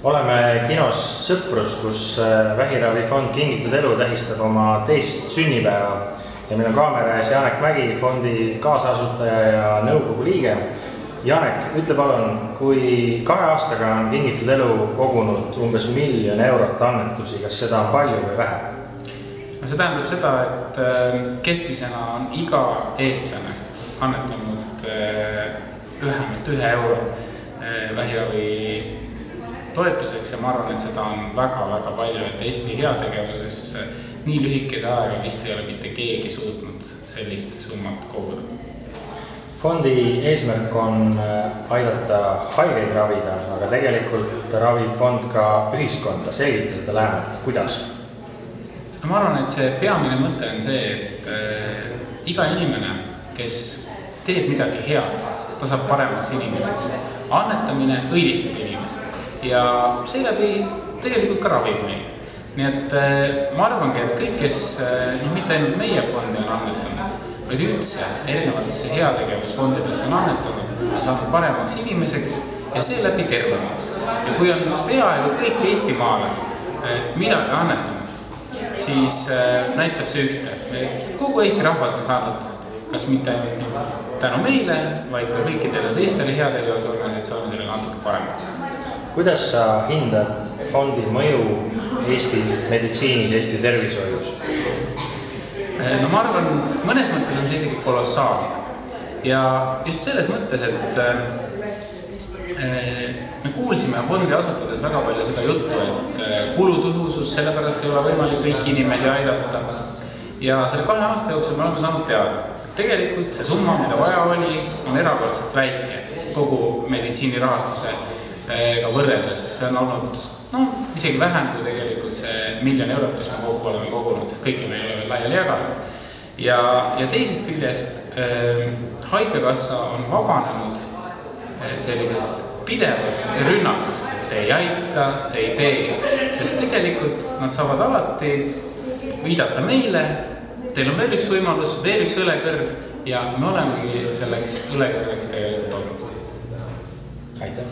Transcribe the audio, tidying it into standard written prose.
Oleme kinos Sõprus, kus Vähiravifond Kingitud elu tähistab oma teist sünnipäeva ja meil on kaamera ees Janek Mägi, fondi kaasasutaja ja nõukogu liige. Janek, ütle palun, kui 2 aastaga on Kingitud elu kogunud umbes 1 000 000 eurot annetusi, kas seda on palju või vähe? See tähendab seda, et keskmisena on iga eestlane annetanud vähemalt 1 euro vähiravi toetuseks ja ma arvan, et seda on väga-väga palju, et Eesti heategevuses nii lühikese ajaga vist ei ole mitte keegi suutnud sellist summat koguda. Fondi eesmärk on aidata haigeid ravida, aga tegelikult ravib fond ka ühiskonda. Selgita seda lähemalt. Kuidas? Ma arvan, et see peamine mõte on see, et iga inimene, kes teeb midagi head, ta saab paremaks inimeseks. Annetamine õilistab inimest ja seeläbi tegelikult ka ravib meid. Nii et ma arvangi, et kõik, kes mitte ainult meie fondi on annetanud, vaid üldse erinevatesse heategevusfondidesse on annetanud, saab paremaks inimeseks ja seeläbi tervemaks. Ja kui on peaaegu kõik eestimaalased midagi annetanud, siis näitab see ühte, et kogu Eesti rahvas on saanud kas mitte ainult tänu meile, vaid ka kõikidele teistele heategevusorganisatsioonidele natuke paremaks. Kuidas sa hindad fondi mõju Eesti meditsiinis, Eesti tervishoius? No ma arvan, mõnes mõttes on see isegi kolossaalne. Ja just selles mõttes, et me kuulsime fondi asutades väga palju seda juttu, et kulutõhusus sellepärast ei ole võimalik kõiki inimesi aidata. Ja selle 2 aasta jooksul me oleme saanud teada. Tegelikult see summa, mida vaja oli, on erakordselt väike kogu meditsiinirahastusega võrreldes. See on olnud isegi vähem kui tegelikult see 1 000 000 eurot, mis me kokku oleme kogunud, sest kõiki me ei ole veel laiali jaganud. Ja teisest küljest haigekassa on vabanenud sellisest pidevast rünnakust. Te ei aita, te ei tee, sest tegelikult nad saavad alati viidata meile, teil on veel üks võimalus, veel üks õlekõrs ja me olemegi selleks õlekõrreks tegelikult olnud. Aitäh!